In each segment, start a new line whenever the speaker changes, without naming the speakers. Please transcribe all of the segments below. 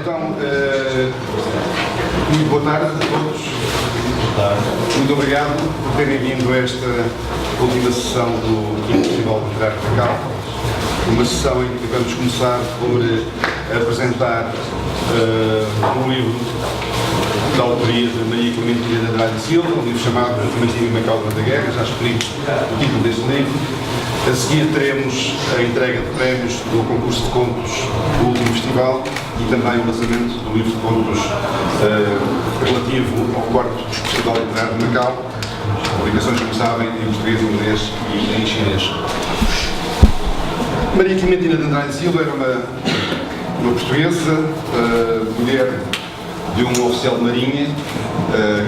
então, muito boa tarde a todos. Muito obrigado por terem vindo a esta última sessão do 5º Festival Literário de Macau. Uma sessão em que vamos começar por apresentar um livro da autoria de Maria Clementina de Andrade e Silva, um livro chamado Clementina e Macau durante a Guerra, já escolhi o título deste livro. A seguir teremos a entrega de prémios do concurso de contos do último festival e também o lançamento do livro de contos relativo ao 4º Festival Literário de Macau, publicações, como sabem, em português, em inglês e em chinês. Maria Clementina de Andrade e Silva era uma portuguesa, mulher de um oficial de marinha,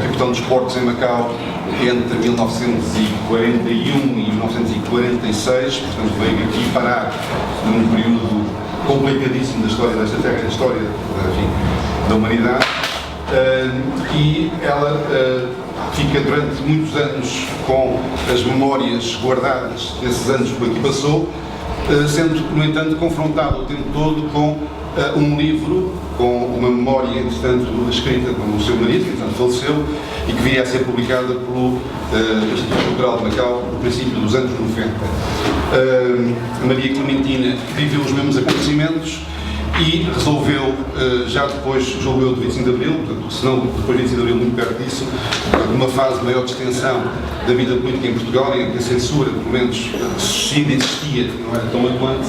capitão dos portos em Macau entre 1941 e 1946, portanto veio aqui parar num período complicadíssimo da história desta terra, da história, enfim, da humanidade, e ela fica durante muitos anos com as memórias guardadas desses anos por aqui passou, sendo, no entanto, confrontada o tempo todo com um livro, com uma memória, entretanto, escrita pelo seu marido, que entretanto faleceu, e que viria a ser publicada pelo Instituto Cultural de Macau no princípio dos anos 90. Maria Clementina viveu os mesmos acontecimentos e resolveu, já depois, julgo eu, de 25 de Abril, portanto, se não depois de 25 de Abril, muito perto disso, numa fase de maior distensão da vida política em Portugal, em que a censura, pelo menos, se ainda existia, não era tão atuante,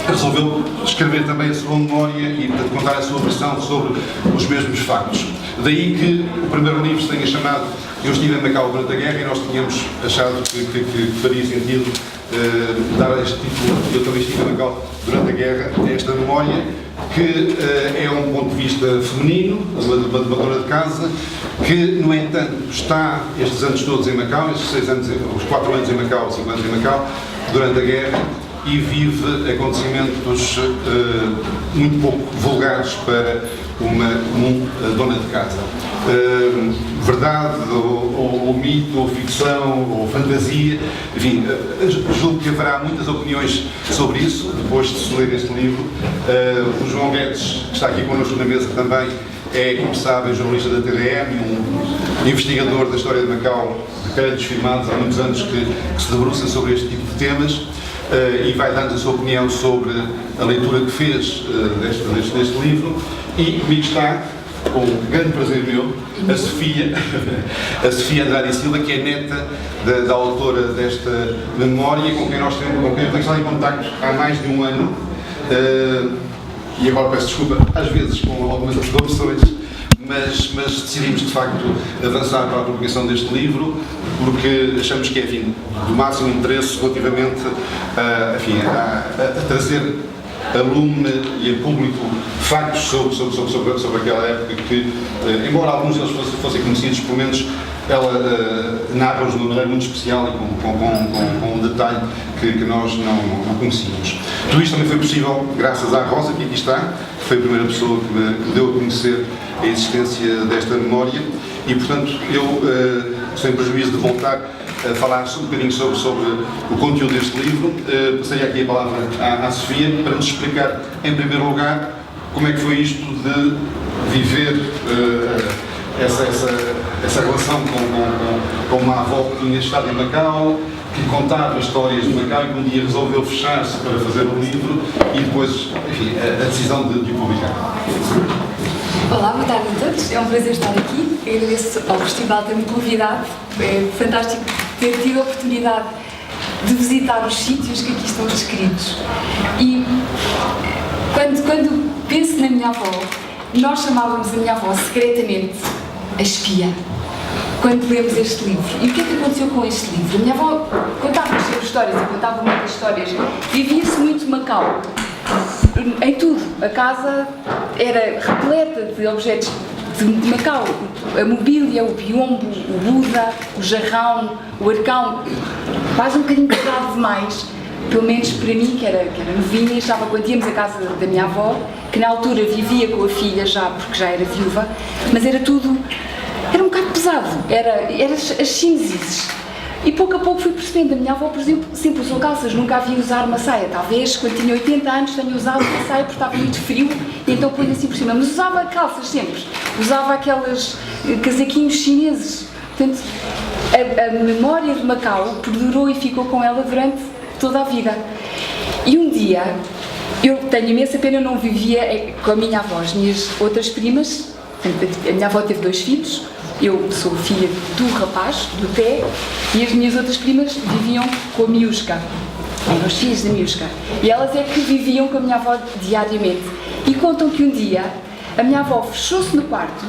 resolveu escrever também a sua memória e, portanto, contar a sua versão sobre os mesmos factos. Daí que o primeiro livro se tenha chamado Eu Estive em Macau durante a Guerra, e nós tínhamos achado que faria sentido dar este título, Eu Também Estive em Macau durante a Guerra, a esta memória, que é um ponto de vista feminino, de uma dona de casa, que, no entanto, está estes anos todos em Macau, estes 6 anos, os 4 anos em Macau, 5 anos em Macau, durante a guerra, e vive acontecimentos muito pouco vulgares para uma dona de casa. Verdade, ou mito, ou ficção, ou fantasia, enfim, julgo que haverá muitas opiniões sobre isso, depois de se ler este livro. O João Guedes, que está aqui connosco na mesa também, é, como sabem, jornalista da TDM, um investigador da história de Macau, de créditos firmados há muitos anos, que se debruça sobre este tipo de temas. E vai dando a sua opinião sobre a leitura que fez deste livro. E comigo está, com grande prazer meu, a Sofia Andrade e Silva, que é neta da autora desta memória, com quem eu tenho estado em contacto há mais de um ano, e agora peço desculpa, às vezes com algumas interrupções, mas decidimos de facto avançar para a publicação deste livro, porque achamos que é, enfim, do máximo interesse relativamente a trazer a lume e a público factos sobre aquela época que, embora alguns deles fossem conhecidos, pelo menos ela narra-os de uma maneira muito especial e com um detalhe que nós não conhecíamos. Tudo isto também foi possível graças à Rosa, que aqui está, que foi a primeira pessoa que me deu a conhecer a existência desta memória, e portanto eu, sem prejuízo de voltar a falar um bocadinho sobre o conteúdo deste livro, passaria aqui a palavra à Sofia para nos explicar, em primeiro lugar, como é que foi isto de viver essa relação com uma avó que tinha estado em Macau, que contava histórias de Macau e que um dia resolveu fechar-se para fazer o livro e depois, enfim, a decisão de o publicar.
Olá, boa tarde a todos. É um prazer estar aqui. Agradeço ao Festival ter-me convidado. É fantástico ter tido a oportunidade de visitar os sítios que aqui estão descritos. E quando penso na minha avó, nós chamávamos a minha avó secretamente a espia, quando lemos este livro. E o que é que aconteceu com este livro? A minha avó contava-nos sempre histórias, e contava muitas histórias. Vivia-se muito Macau. Em tudo. A casa era repleta de objetos de Macau. A mobília, o biombo, o Buda, o jarrão, o arcão. Quase um bocadinho pesado demais. Pelo menos para mim, que era novinha, estava quando íamos à casa da minha avó, que na altura vivia com a filha já, porque já era viúva, mas era tudo, era um bocado pesado, era as cinzes. E pouco a pouco fui percebendo, a minha avó, por exemplo, sempre usou calças, nunca a vi usar uma saia. Talvez, quando tinha 80 anos, tenha usado uma saia porque estava muito frio e então põe assim por cima. Mas usava calças sempre, usava aqueles casaquinhos chineses. Portanto, a memória de Macau perdurou e ficou com ela durante toda a vida. E um dia, eu tenho imensa pena, eu não vivia com a minha avó, as minhas outras primas, a minha avó teve 2 filhos, eu sou filha do rapaz, do Té, e as minhas outras primas viviam com a Miúsca, eram os filhos da Miúsca, e elas é que viviam com a minha avó diariamente. E contam que um dia a minha avó fechou-se no quarto,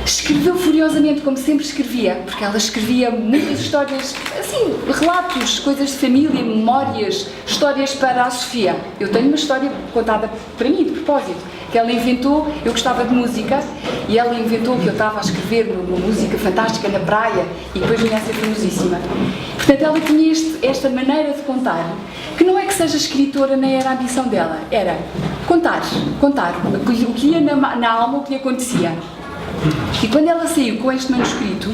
escreveu furiosamente, como sempre escrevia, porque ela escrevia muitas histórias, assim, relatos, coisas de família, memórias, histórias para a Sofia. Eu tenho uma história contada para mim, de propósito, que ela inventou. Eu gostava de música e ela inventou que eu estava a escrever uma música fantástica na praia e depois vinha a ser famosíssima. Portanto, ela tinha esta maneira de contar, que não é que seja escritora, nem era a ambição dela, era contar o que ia na alma, o que lhe acontecia. E quando ela saiu com este manuscrito,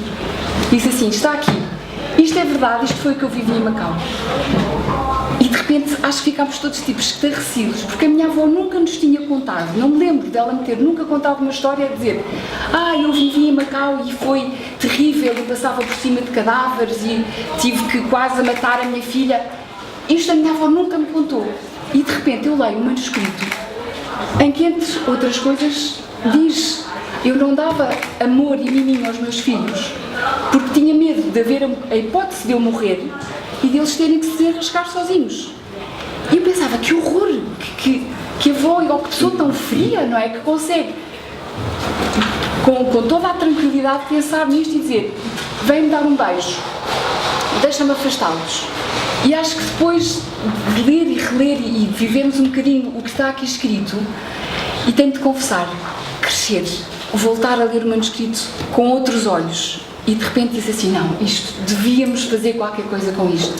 disse assim, está aqui, isto é verdade, isto foi o que eu vivi em Macau. E de repente acho que ficámos todos tipos estarrecidos, porque a minha avó nunca nos tinha contado, não me lembro dela me ter nunca contado uma história a dizer eu vivi em Macau e foi terrível e passava por cima de cadáveres e tive que quase matar a minha filha. Isto a minha avó nunca me contou. E de repente eu leio um manuscrito em que, entre outras coisas, diz: eu não dava amor e miminho aos meus filhos porque tinha medo de haver a hipótese de eu morrer e deles terem que se arriscar sozinhos. E eu pensava, que horror, que avó ou que pessoa tão fria, não é? Que consegue, com toda a tranquilidade, pensar nisto e dizer: vem-me dar um beijo, deixa-me afastá-los. E acho que depois de ler e reler e vivermos um bocadinho o que está aqui escrito, e tenho de confessar, crescer, voltar a ler o manuscrito com outros olhos e de repente diz assim, não, isto, devíamos fazer qualquer coisa com isto.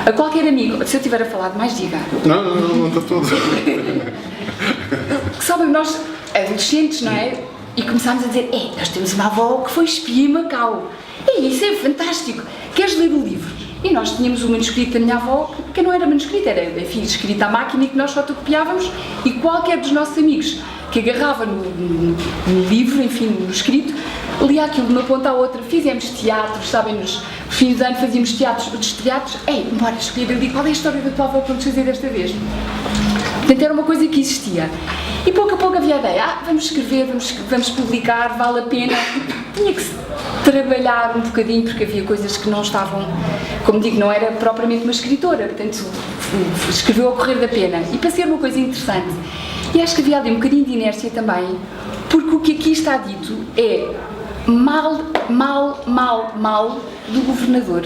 A qualquer amigo, se eu estiver a falar demais, diga.
Não, está tudo.
Que sabem, nós, adolescentes, não é? E começámos a dizer, nós temos uma avó que foi espia em Macau. Isso é fantástico. Queres ler o livro? E nós tínhamos o manuscrito da minha avó, que não era manuscrito, era, enfim, escrito à máquina e que nós fotocopiávamos, e qualquer dos nossos amigos que agarrava no livro, enfim, no escrito, lia aquilo de uma ponta à outra. Fizemos teatros, sabem, nos fins de ano fazíamos teatros. Bora escolher ali, qual é a história da tua avó para nos fazer desta vez? Portanto, era uma coisa que existia. E pouco a pouco havia a ideia, vamos escrever, vamos publicar, vale a pena. Tinha que se trabalhar um bocadinho, porque havia coisas que não estavam, como digo, não era propriamente uma escritora, portanto, escreveu a correr da pena. E para ser uma coisa interessante, e acho que havia ali um bocadinho de inércia também, porque o que aqui está dito é mal do governador,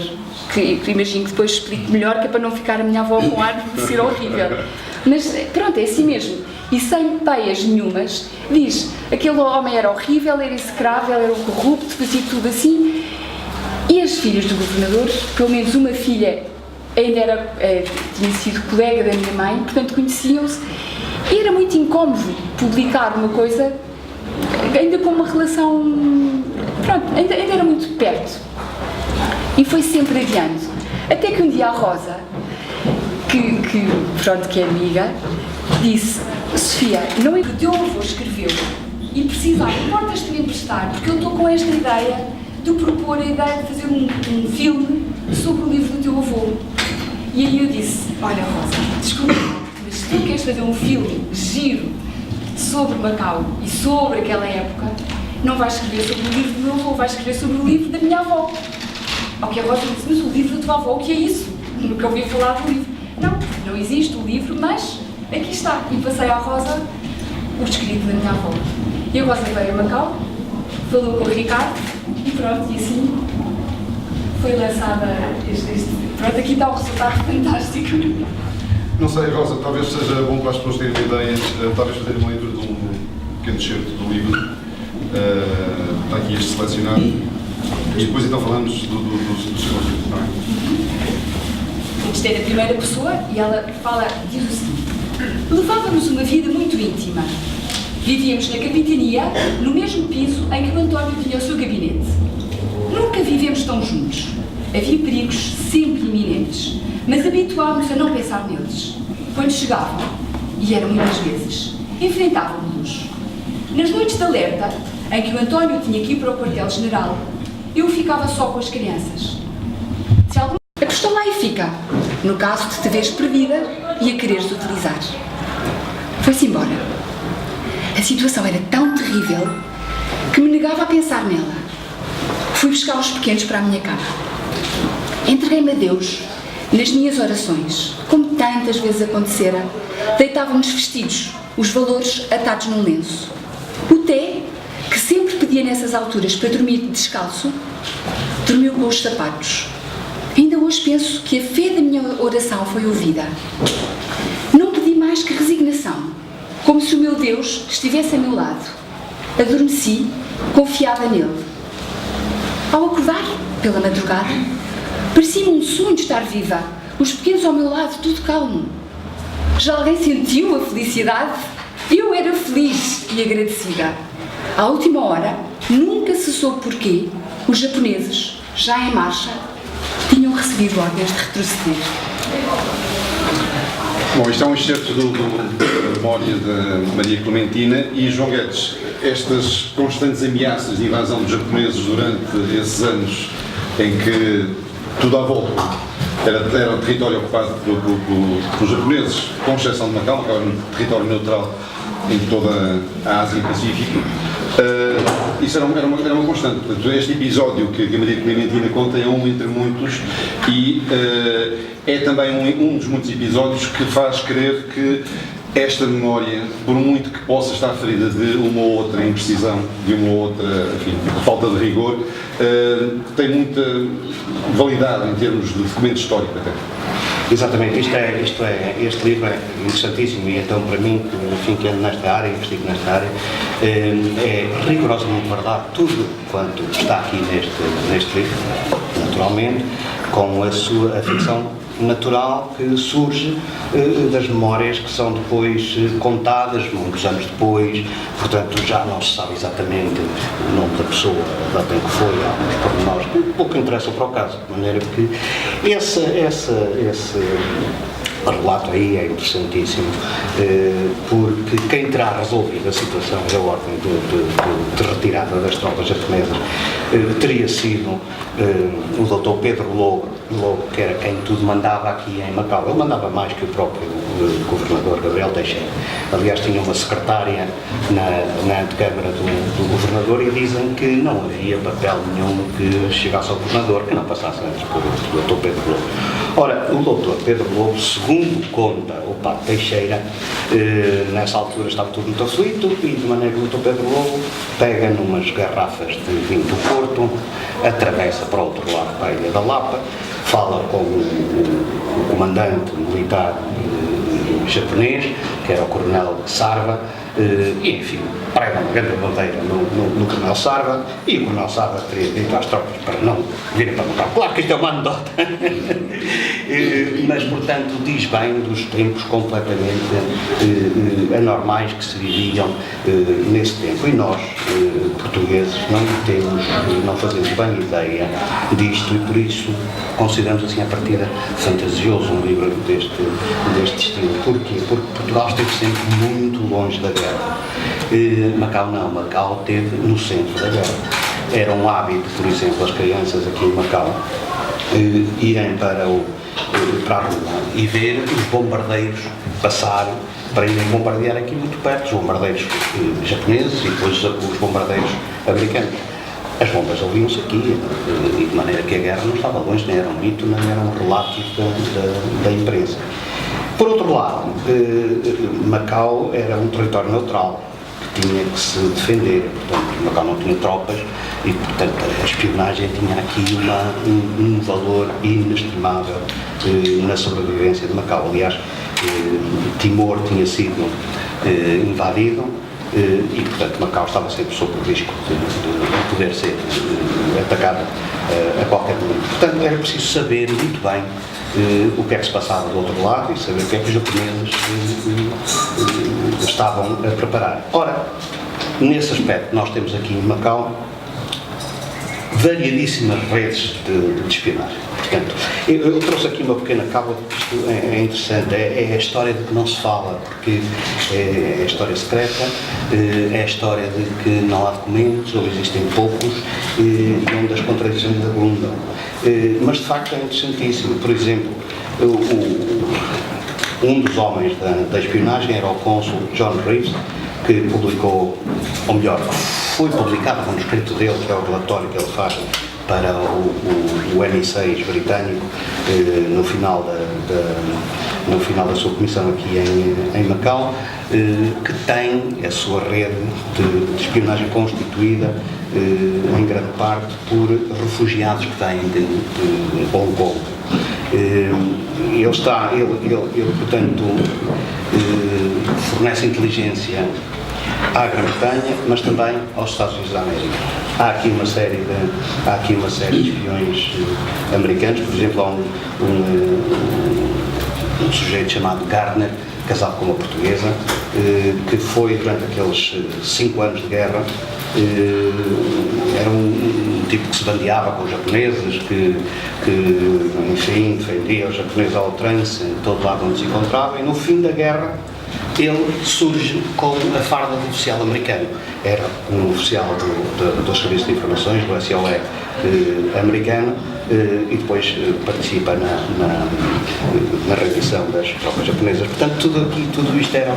que imagino que depois explique melhor, que é para não ficar a minha avó com ar de ser horrível. Mas pronto, é assim mesmo. E sem peias nenhumas, diz, aquele homem era horrível, era execrável, era um corrupto, fazia tudo assim. E as filhas do governador, pelo menos uma filha ainda tinha sido colega da minha mãe, portanto conheciam-se. E era muito incómodo publicar uma coisa ainda com uma relação, pronto, ainda era muito perto. E foi sempre adiante. Até que um dia a Rosa, que é amiga, disse, Sofia, não é que o teu avô escreveu e precisava, importas-te me emprestar, porque eu estou com esta ideia de propor a ideia de fazer um filme sobre o livro do teu avô. E aí eu disse, olha Rosa, desculpa, mas se tu queres fazer um filme giro sobre Macau e sobre aquela época, não vais escrever sobre o livro do meu avô, vais escrever sobre o livro da minha avó. Ao que a Rosa disse, mas o livro da tua avó, o que é isso? Nunca ouvi falar do livro. Não existe o livro, mas aqui está. E passei à Rosa o escrito da minha avó. E a Rosa veio a Macau, falou com o Ricardo e pronto, e assim foi lançada pronto, aqui está o resultado fantástico.
Não sei, Rosa, talvez seja bom para as pessoas terem ideias, talvez fazer uma leitura de um pequeno excerto do livro. Está aqui este selecionado. E depois então falamos dos seus livros, não é?
Isto é da primeira pessoa e ela diz o seguinte: levávamos uma vida muito íntima. Vivíamos na capitania, no mesmo piso em que o António tinha o seu gabinete. Nunca vivemos tão juntos. havia perigos sempre iminentes, mas habituámos a não pensar neles. Quando chegavam, e eram muitas vezes, enfrentávamos-los. Nas noites de alerta, em que o António tinha que ir para o quartel-general, eu ficava só com as crianças. Se alguma coisa lá e fica, no caso de te veres perdida e a quereres utilizar. Foi-se embora. A situação era tão terrível que me negava a pensar nela. Fui buscar os pequenos para a minha cama. Entreguei-me a Deus nas minhas orações, como tantas vezes acontecera. Deitavam-nos vestidos, os valores atados num lenço. O Té, que sempre pedia nessas alturas para dormir descalço, dormiu com os sapatos. Ainda hoje penso que a fé da minha oração foi ouvida. Não pedi mais que resignação, como se o meu Deus estivesse a meu lado. Adormeci, confiada nele. Ao acordar, pela madrugada, parecia-me um sonho de estar viva, os pequenos ao meu lado, tudo calmo. Já alguém sentiu a felicidade? Eu era feliz e agradecida. À última hora, nunca se soube porquê, os japoneses, já em marcha, tinham recebido ordens de retroceder.
Bom, isto é um excerto da memória de Maria Clementina e João Guedes. Estas constantes ameaças de invasão dos japoneses durante esses anos em que tudo à volta era um território ocupado pelos japoneses, com exceção de Macau, que era um território neutral em toda a Ásia Pacífica. Isso era uma constante. Portanto, este episódio que a Maria Clementina conta é um entre muitos e é também um dos muitos episódios que faz crer que esta memória, por muito que possa estar ferida de uma ou outra imprecisão, de uma ou outra, enfim, falta de rigor, tem muita validade em termos de documento histórico até.
Exatamente, este livro é interessantíssimo e então para mim, enfim, que ando nesta área, investigo nesta área, é rigorosamente verdade tudo quanto está aqui neste livro, naturalmente, com a sua ficção natural que surge das memórias que são depois contadas muitos anos depois, portanto já não se sabe exatamente o nome da pessoa, a data em que foi, há uns pormenores que pouco interessam para o caso, de maneira que esse relato aí é interessantíssimo, porque quem terá resolvido a situação da ordem de retirada das tropas japonesas teria sido o Dr. Pedro Lobo, que era quem tudo mandava aqui em Macau. Ele mandava mais que o próprio governador Gabriel Teixeira. Aliás, tinha uma secretária na antecâmara do governador e dizem que não havia papel nenhum que chegasse ao governador que não passasse antes por Dr. Pedro Lobo. Ora, o Dr. Pedro Lobo, segundo conta o Pato Teixeira, nessa altura estava tudo muito aflito e de maneira que o Dr. Pedro Lobo pega numas garrafas de vinho do Porto, atravessa para o outro lado, para a Ilha da Lapa, fala com o comandante militar japonês, que era o coronel Sarva, e enfim, prega uma grande bandeira no coronel Sarva, e o coronel Sarva teria dito às tropas para não virem para Macau. Claro que isto é uma anedota, mas portanto diz bem dos tempos completamente anormais que se viviam nesse tempo, e nós, portugueses, não fazemos bem ideia disto, e por isso consideramos assim a partida fantasioso um livro deste estilo. Porquê? Porque Portugal esteve sempre muito longe da guerra. Macau não, Macau esteve no centro da guerra. Era um hábito, por exemplo, as crianças aqui em Macau irem para a rua e ver os bombardeiros passarem para irem bombardear aqui muito perto, os bombardeiros japoneses e depois os bombardeiros americanos. As bombas ouviam-se aqui, e de maneira que a guerra não estava longe, nem era um mito, nem era um relato da imprensa. Por outro lado, Macau era um território neutral, que tinha que se defender, portanto, Macau não tinha tropas e, portanto, a espionagem tinha aqui um valor inestimável na sobrevivência de Macau. Aliás, Timor tinha sido invadido e, portanto, Macau estava sempre sob o risco de poder ser atacada a qualquer momento. Portanto, era preciso saber muito bem o que é que se passava do outro lado e saber o que é que os japoneses estavam a preparar. Ora, nesse aspecto, nós temos aqui em Macau variadíssimas redes de espionagem. Portanto, eu trouxe aqui uma pequena cábula, porque isto é interessante, é a história de que não se fala, porque é a história secreta, é a história de que não há documentos, ou existem poucos, e onde as contradições abundam. Mas de facto é interessantíssimo. Por exemplo, um dos homens da espionagem era o cônsul John Reeves, que publicou, ou melhor, foi publicado um manuscrito dele, que é o relatório que ele faz para o MI6 britânico no final da sua comissão aqui em Macau, que tem a sua rede de espionagem constituída em grande parte por refugiados que vêm de Hong Kong. Ele portanto, fornece inteligência à Grã-Bretanha, mas também aos Estados Unidos da América. Há aqui uma série de espiões americanos, por exemplo, há um sujeito chamado Gardner, casado com uma portuguesa, que foi durante aqueles 5 anos de guerra, era um tipo que se bandeava com os japoneses, que enfim, defendia os japoneses ao trance em todo lado onde se encontrava, e no fim da guerra ele surge com a farda de oficial americano. Era um oficial do Serviço de Informações, do SOE americano, e depois participa na rendição das tropas japonesas. Portanto, tudo isto era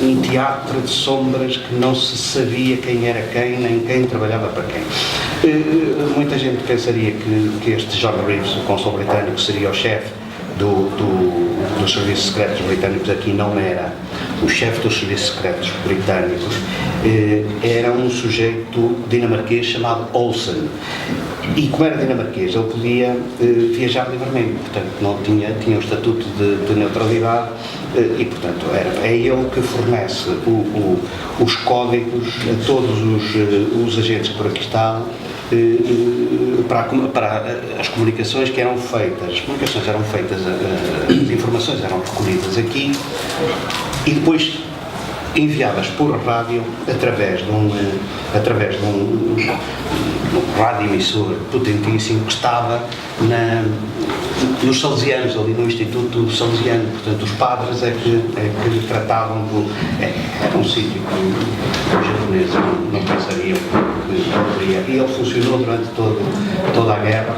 um teatro de sombras que não se sabia quem era quem, nem quem trabalhava para quem. Muita gente pensaria que este John Reeves, o cônsul britânico, seria o chefe dos serviços secretos britânicos. Aqui não era o chefe dos serviços secretos britânicos, era um sujeito dinamarquês chamado Olsen, e como era dinamarquês ele podia viajar livremente, portanto não tinha o estatuto de neutralidade, e portanto é ele que fornece os códigos a todos os agentes que por aqui estavam, para as comunicações que eram feitas. As comunicações eram feitas, as informações eram recolhidas aqui e depois enviadas por rádio através de um rádio emissor potentíssimo que estava nos Salesianos, ali no Instituto Salesiano. Portanto, os padres é que tratavam era um sítio que os japoneses não pensariam que poderia. E ele funcionou durante toda a guerra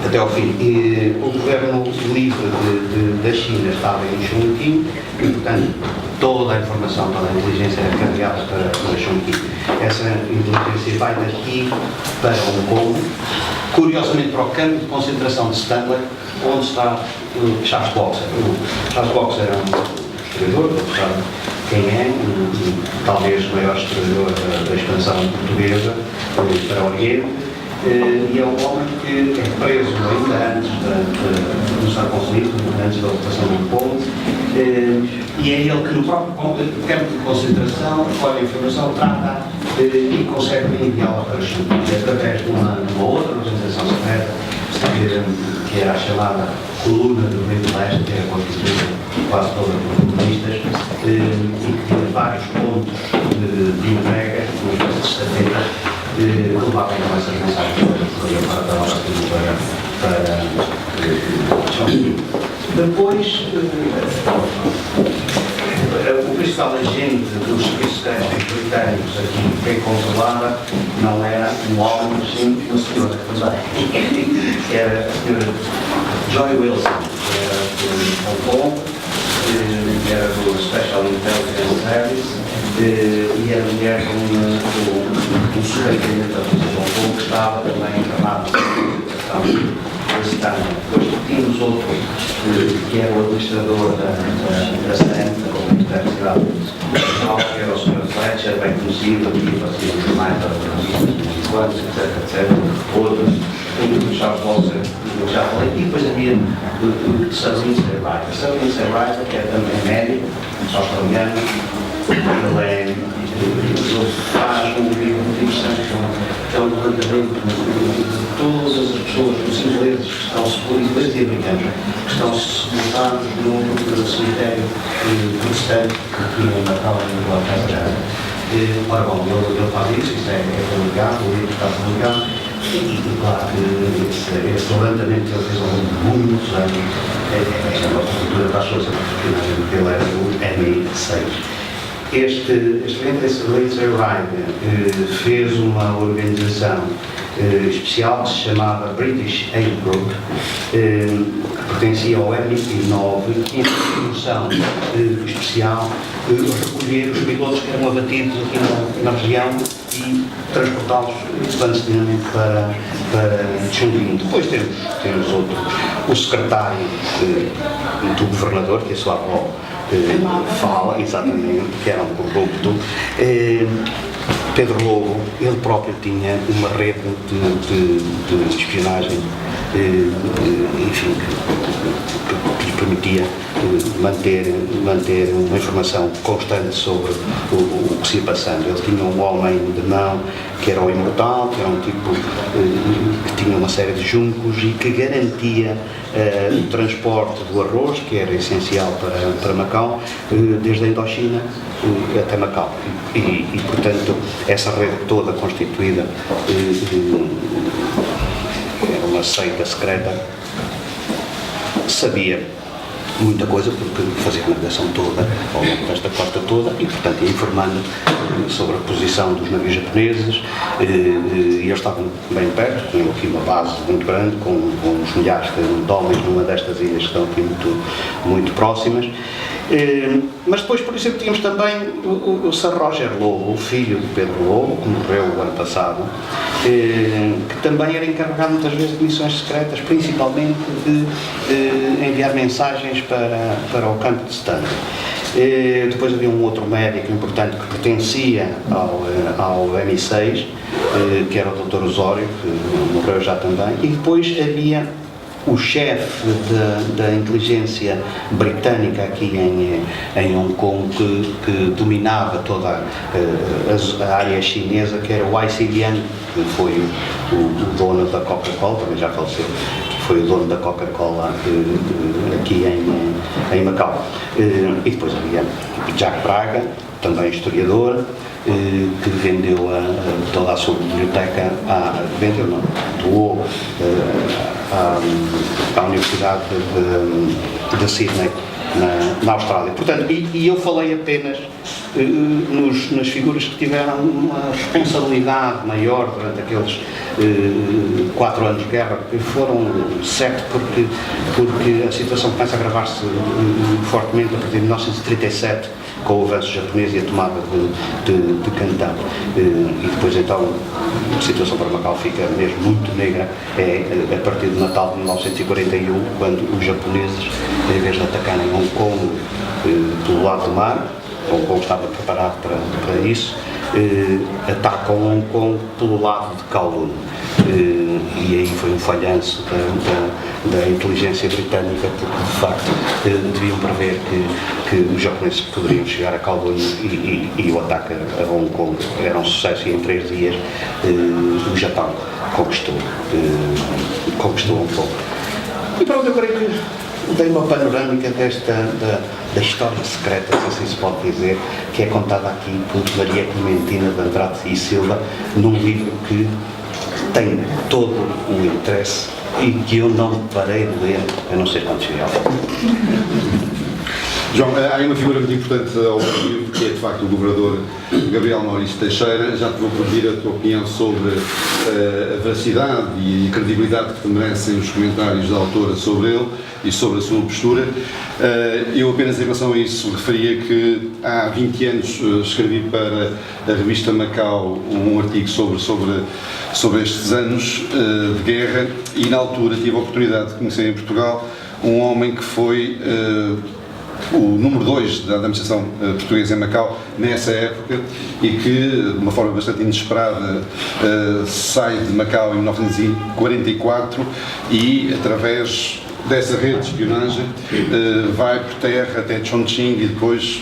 até ao fim. E o governo livre da China estava em Chongqing e, portanto, toda a informação, toda a inteligência era carregada para Chongqing. Essa inteligência vai daqui para Hong Kong, curiosamente para o campo de concentração de Stanley, onde está o Charles Boxer. O Charles Boxer era um historiador, não sabe quem é, talvez o maior historiador da expansão portuguesa para o Oriente. E é um homem que é preso ainda antes de começar o conflito, antes da ocupação do Hong Kong, e é ele que no próprio campo de concentração recolhe a informação, trata e consegue enviá-la para Chongqing através de uma outra organização secreta que era a chamada Coluna do Rio do Leste, que era constituída quase toda por comunistas, e que tinha vários pontos de entrega, uma espécie de estafeta, que levavam essas mensagens para a nossa cultura para Chongqing. Depois, o principal agente dos serviços secretos britânicos aqui, quem controlava, não era um homem, mas sim uma senhora também, que era a senhora Joy Wilson, que era de Hong Kong, que era do Special Intelligence Service, e era mulher com um superintendente da polícia de Hong Kong, que estava também encarnado na situação. Depois tínhamos outro, que era o administrador da SANTA, ou da Universidade Nacional, que era o Sr. Fletcher, bem conhecido, aqui fazia os jornais da Universidade, etc. Outros, o Charles Boxer, já falei, e depois havia o Sir Lindsay Wright. O Sir Lindsay Wright, que é também médico, australiano, ele faz um livro de que é um levantamento de todas as pessoas, os ingleses que estão ingleses e americanos, que estão sepultados no cemitério protestante que tinha em Macau, em Inglaterra. Ora bom, ele faz isso é publicado, o livro está publicado, e claro que esse levantamento que ele fez ao longo de muitos anos é a nossa cultura das suas personagens, porque ele era o MI6. Este Lindsay Ryan fez uma organização especial que se chamava British Aid Group, que pertencia ao MI9, que tinha uma função especial de recolher os pilotos que eram abatidos aqui na região e transportá-los clandestinamente para Chongqing. Depois temos outro, o secretário do governador, que é a sua avó fala, exatamente, que era um corrupto. Pedro Lobo, ele próprio tinha uma rede de espionagem, enfim, que lhe permitia manter uma informação constante sobre o que se ia passando. Ele tinha um homem de mão que era o Imortal, que era um tipo que tinha uma série de juncos e que garantia o transporte do arroz, que era essencial para Macau, desde a Indochina até Macau. E, portanto, essa rede toda constituída era uma seita secreta, sabia muita coisa, porque fazia a navegação toda, ao longo desta costa toda, e, portanto, ia informando sobre a posição dos navios japoneses, e eles estavam bem perto, tinham aqui uma base muito grande, com uns milhares de homens numa destas ilhas que estão aqui muito próximas. Mas depois, por exemplo, tínhamos também o Sir Roger Lobo, o filho de Pedro Lobo, que morreu o ano passado, que também era encarregado muitas vezes de missões secretas, principalmente de enviar mensagens para o campo de Stanley. Depois havia um outro médico importante que pertencia ao MI6, que era o Dr. Osório, que morreu já também, e depois havia o chefe da inteligência britânica aqui em Hong Kong, que dominava toda a área chinesa, que era o ICBM, que foi o dono da Coca-Cola, também já faleceu, que foi o dono da Coca-Cola aqui em Macau. E depois havia Jack Braga, também historiador, que vendeu toda a sua biblioteca, doou à Universidade de Sydney, na Austrália. Portanto, e eu falei apenas nas figuras que tiveram uma responsabilidade maior durante aqueles 4 anos de guerra, que foram 7, porque a situação começa a agravar-se fortemente a partir de 1937, com o avanço japonês e a tomada de Cantão. E depois então a situação para Macau fica mesmo muito negra, a partir do Natal de 1941, quando os japoneses, em vez de atacarem Hong Kong pelo lado do mar, Hong Kong estava preparado para isso, atacam Hong Kong pelo lado de Kowloon. E aí foi um falhanço da inteligência britânica, porque de facto deviam prever que os japoneses poderiam chegar a Kowloon e o ataque a Hong Kong era um sucesso, e em 3 dias o Japão conquistou Hong Kong. E pronto, eu creio que dei uma panorâmica da história secreta, se assim se pode dizer, que é contada aqui por Maria Clementina de Andrade e Silva, num livro que tem todo o interesse e que eu não parei de ler, a não ser quando cheguei ao fim.
João, há uma figura muito importante ao livro, que é de facto o governador Gabriel Maurício Teixeira. Já te vou pedir a tua opinião sobre a veracidade e a credibilidade que merecem os comentários da autora sobre ele e sobre a sua postura. Eu apenas em relação a isso referia que há 20 anos escrevi para a revista Macau um artigo sobre estes anos de guerra, e na altura tive a oportunidade de conhecer em Portugal um homem que foi o número 2 da administração portuguesa em Macau nessa época, e que de uma forma bastante inesperada sai de Macau em 1944 e, através dessa rede de espionagem, vai por terra até Chongqing, e depois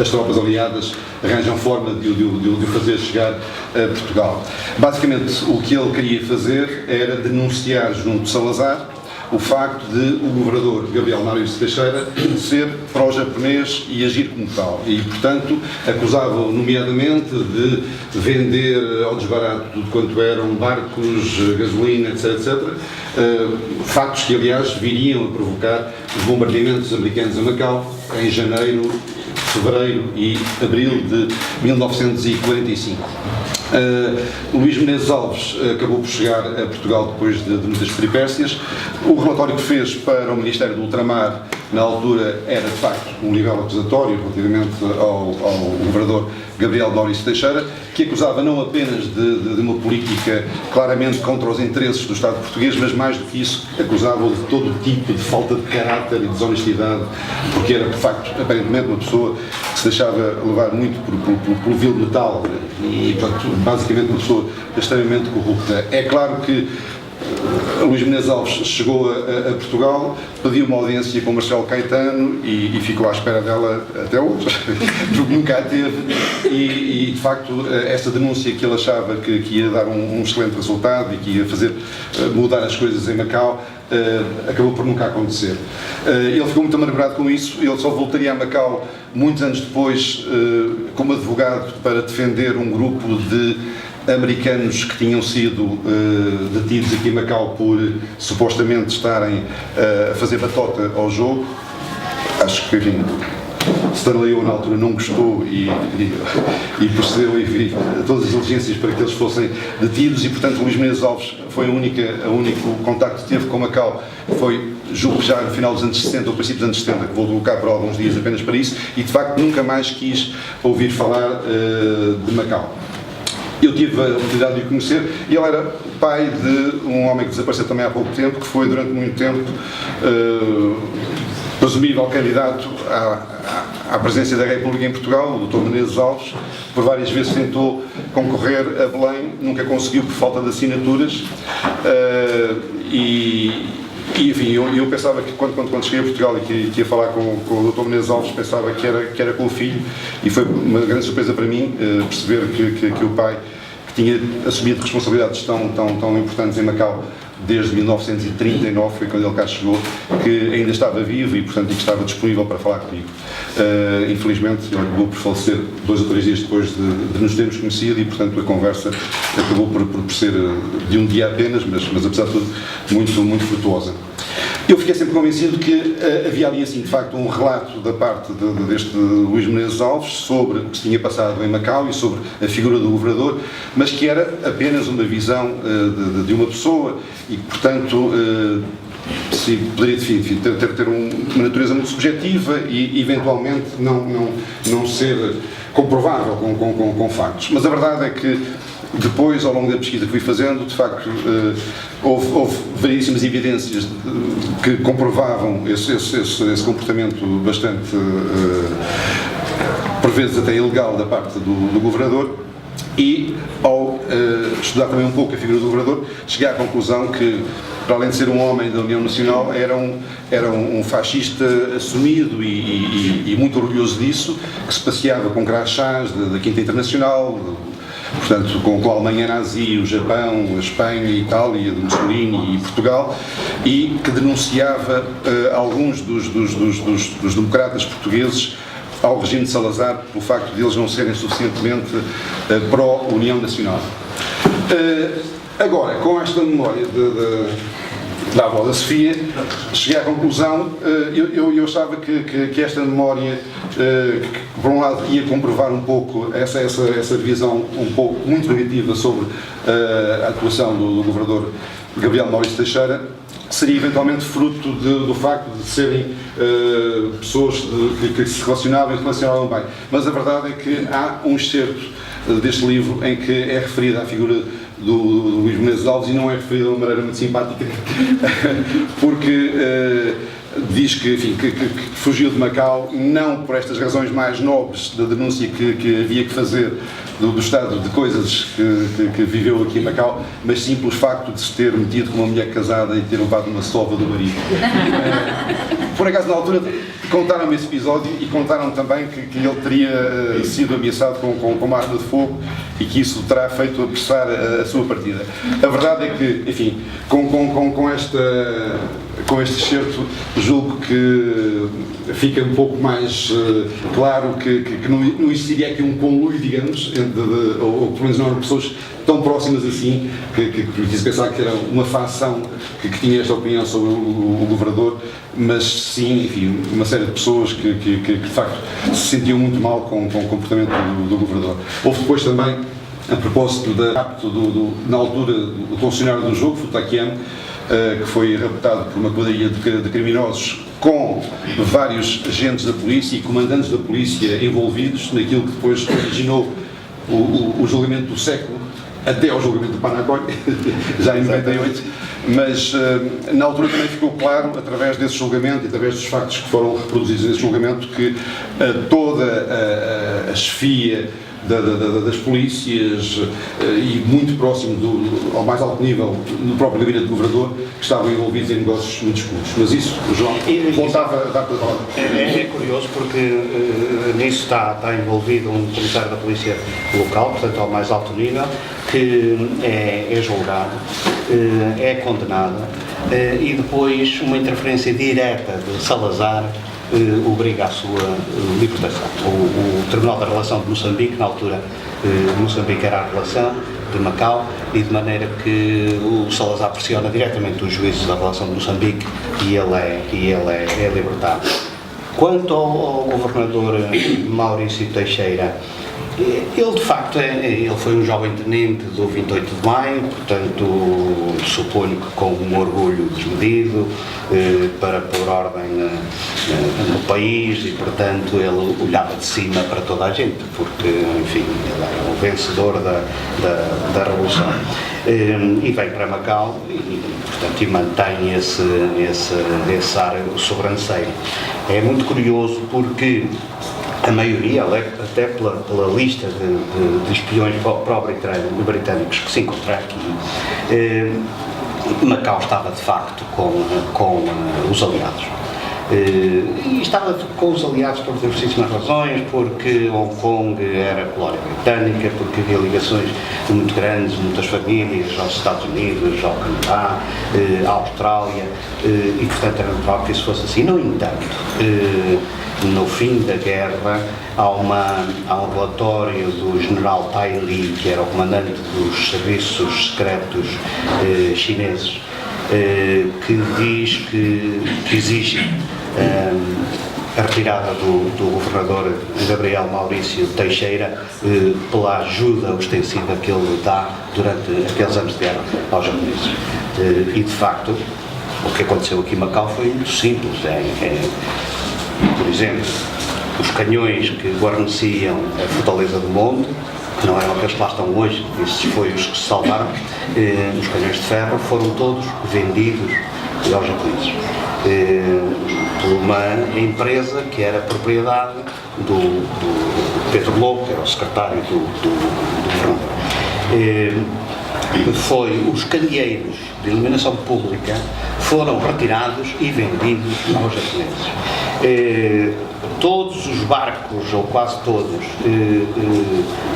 as tropas aliadas arranjam forma de o fazer chegar a Portugal. Basicamente, o que ele queria fazer era denunciar junto de Salazar o facto de o governador Gabriel Maurício Teixeira ser pró-japonês e agir como tal. E, portanto, acusava-o nomeadamente de vender ao desbarato tudo quanto eram barcos, gasolina, etc. Factos que, aliás, viriam a provocar os bombardeamentos americanos a Macau em janeiro, fevereiro e abril de 1945. Luís Menezes Alves acabou por chegar a Portugal depois de muitas peripécias. O relatório que fez para o Ministério do Ultramar, na altura, era de facto um livro acusatório relativamente ao governador Gabriel Maurício Teixeira, que acusava não apenas de uma política claramente contra os interesses do Estado português, mas mais do que isso, acusava-o de todo tipo de falta de caráter e desonestidade, porque era de facto, aparentemente, uma pessoa que se deixava levar muito pelo vil metal e, portanto, basicamente uma pessoa extremamente corrupta. É claro que Luís Menezes Alves chegou a Portugal, pediu uma audiência com Marcelo Caetano e ficou à espera dela até hoje, porque nunca a teve, e de facto esta denúncia que ele achava que ia dar um excelente resultado e que ia fazer mudar as coisas em Macau, acabou por nunca acontecer. Ele ficou muito amargurado com isso, ele só voltaria a Macau muitos anos depois como advogado para defender um grupo de americanos que tinham sido detidos aqui em Macau por supostamente estarem a fazer batota ao jogo. Acho que, enfim, Stanley na altura não gostou e procedeu a todas as diligências para que eles fossem detidos e, portanto, Luís Menezes Alves foi o único contacto que teve com Macau, foi, julgo que já no final dos anos 60 ou princípios dos anos 70, que voltou cá por alguns dias apenas para isso, e de facto nunca mais quis ouvir falar de Macau. Eu tive a oportunidade de o conhecer e ele era pai de um homem que desapareceu também há pouco tempo, que foi durante muito tempo presumível candidato à presidência da República em Portugal, o Dr. Menezes Alves. Por várias vezes tentou concorrer a Belém, nunca conseguiu por falta de assinaturas. Enfim, eu pensava que quando cheguei a Portugal e que ia falar com o Dr. Menezes Alves, pensava que era com o filho, e foi uma grande surpresa para mim perceber que o pai, que tinha assumido responsabilidades tão importantes em Macau desde 1939, foi quando ele cá chegou, que ainda estava vivo e, portanto, que estava disponível para falar comigo. Infelizmente, ele acabou por falecer 2 ou 3 dias depois de nos termos conhecido e, portanto, a conversa acabou por ser de um dia apenas, mas apesar de tudo, muito frutuosa. Eu fiquei sempre convencido que havia ali, assim, de facto, um relato da parte deste Luís Menezes Alves sobre o que se tinha passado em Macau e sobre a figura do governador, mas que era apenas uma visão de uma pessoa e, portanto, se poderia ter uma natureza muito subjetiva e, eventualmente, não ser comprovável com factos. Mas a verdade é que depois, ao longo da pesquisa que fui fazendo, de facto, houve variedíssimas evidências que comprovavam esse comportamento bastante, por vezes até ilegal, da parte do governador. E, ao estudar também um pouco a figura do governador, cheguei à conclusão que, para além de ser um homem da União Nacional, era um fascista assumido e muito orgulhoso disso, que se passeava com crachás da Quinta Internacional, portanto, com a Alemanha nazi, o Japão, a Espanha, a Itália, de Mussolini e Portugal, e que denunciava alguns dos democratas portugueses ao regime de Salazar pelo facto de eles não serem suficientemente pró-União Nacional. Agora, com esta memória da avó da Sofia, cheguei à conclusão, eu achava que esta memória, que por um lado ia comprovar um pouco essa visão um pouco muito negativa sobre a atuação do governador Gabriel Maurício Teixeira, seria eventualmente fruto do facto de serem pessoas que se relacionavam bem. Mas a verdade é que há um excerto deste livro em que é referida a figura do Luís Menezes Alves e não é referida de uma maneira muito simpática, porque diz que fugiu de Macau não por estas razões mais nobres da denúncia que havia que fazer do estado de coisas que viveu aqui em Macau, mas sim pelo facto de se ter metido com uma mulher casada e ter levado uma sova do marido. Por acaso, na altura, contaram-me esse episódio e contaram também que ele teria sido ameaçado com uma arma de fogo e que isso terá feito apressar a sua partida. A verdade é que, enfim, com este excerto, julgo que fica um pouco mais claro que não existiria aqui um conluio, digamos, ou pelo menos não eram pessoas tão próximas assim, que permitisse pensar que era uma facção que tinha esta opinião sobre o governador, mas sim, enfim, uma série de pessoas que de facto se sentiam muito mal com o comportamento do governador. Houve depois também, a propósito da rapto na altura, do funcionário do jogo, Futaquiano, que foi raptado por uma quadrilha de criminosos com vários agentes da polícia e comandantes da polícia envolvidos naquilo que depois originou o julgamento do século, até ao julgamento do Panacói, já em 98, mas na altura também ficou claro, através desse julgamento e através dos factos que foram reproduzidos nesse julgamento, que toda a chefia das polícias e muito próximo ao mais alto nível do próprio gabinete do governador, que estavam envolvidos em negócios muito escuros. Mas isso, o João, voltava a dar para falar.
É curioso porque nisso está envolvido um comissário da polícia local, portanto ao mais alto nível, que é julgado, é condenado e depois uma interferência direta de Salazar obriga à sua libertação. O Tribunal da Relação de Moçambique, na altura, Moçambique era a relação de Macau, e de maneira que o Salazar pressiona diretamente os juízes da Relação de Moçambique e ele é libertado. Quanto ao governador Maurício Teixeira, ele de facto ele foi um jovem tenente do 28 de maio, portanto suponho que com um orgulho desmedido para pôr ordem no país, e portanto ele olhava de cima para toda a gente, porque enfim, ele era o vencedor da Revolução. E vem para Macau e mantém esse ar sobranceiro. É muito curioso porque a maioria, até pela lista de espiões pró-britânicos que se encontra aqui, Macau estava de facto com os aliados. E estava com os aliados por diversíssimas razões, porque Hong Kong era colónia britânica, porque havia ligações muito grandes, muitas famílias aos Estados Unidos, ao Canadá, à Austrália, e portanto era natural que isso fosse assim. No entanto, no fim da guerra, há um relatório do general Tai Li, que era o comandante dos serviços secretos chineses, que diz que exige a retirada do governador Gabriel Maurício Teixeira pela ajuda ostensiva que ele dá durante aqueles anos de guerra aos japoneses. E de facto, o que aconteceu aqui em Macau foi muito simples. Por exemplo, os canhões que guarneciam a Fortaleza do Monte, que não eram aqueles que lá estão hoje, esses foi os que se salvaram, os canhões de ferro foram todos vendidos aos japoneses por uma empresa que era propriedade do Pedro Lobo, que era o secretário do governador. Os candeeiros de iluminação pública foram retirados e vendidos aos japoneses. Todos os barcos, ou quase todos,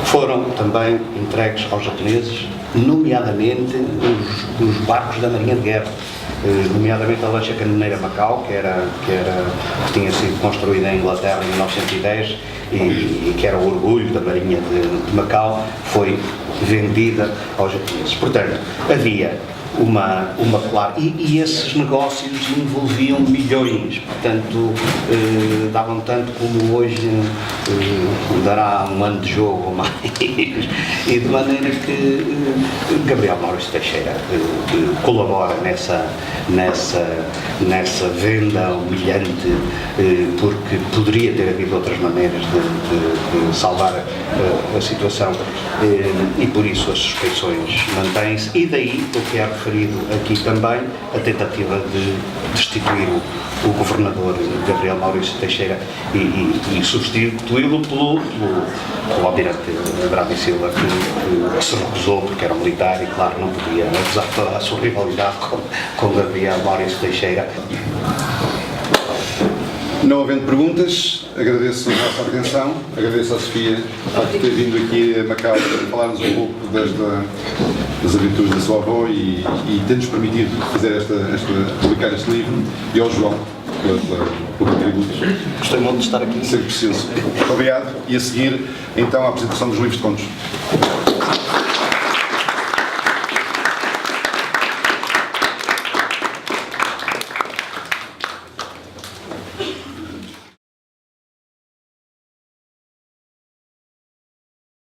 foram também entregues aos japoneses, nomeadamente os barcos da Marinha de Guerra, nomeadamente a lancha canoneira Macau, que tinha sido construída em Inglaterra em 1910 e que era o orgulho da Marinha de Macau, foi vendida aos japoneses. Portanto, havia uma clara... E esses negócios envolviam milhões, portanto, davam tanto como hoje dará um ano de jogo ou mais. E de maneira que Gabriel Maurício Teixeira colabora nessa venda humilhante, porque poderia ter havido outras maneiras de salvar a situação, e por isso as suspeições mantêm-se, e daí o que é referido aqui também, a tentativa de destituir o governador Gabriel Maurício Teixeira e substituí-lo pelo almirante Andrade e Silva, que se recusou porque era um militar e claro não podia, apesar de toda a sua rivalidade com Gabriel Maurício Teixeira,
Não havendo perguntas, agradeço a vossa atenção, agradeço à Sofia por ter vindo aqui a Macau para falar-nos um pouco das aventuras da sua avó e ter-nos permitido fazer publicar este livro, e ao João pelo contributo.
Gostei muito de estar aqui.
Sempre preciso. Muito obrigado, e a seguir então a apresentação dos livros de contos.